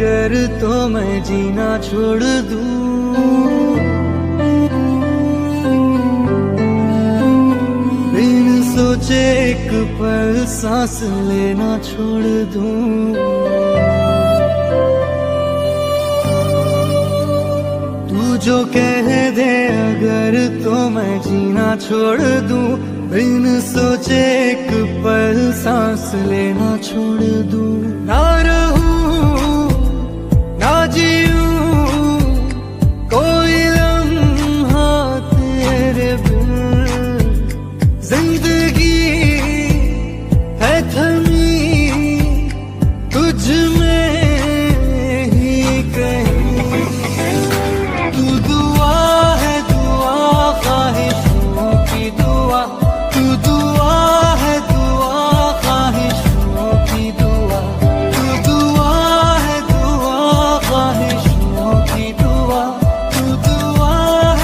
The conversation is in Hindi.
अगर तो मैं जीना छोड़ दूं, बिन सोचे एक पल सांस लेना छोड़ दूं। तू जो कह दे अगर तो मैं जीना छोड़ दूं, बिन सोचे एक पल सांस लेना छोड़ दूं।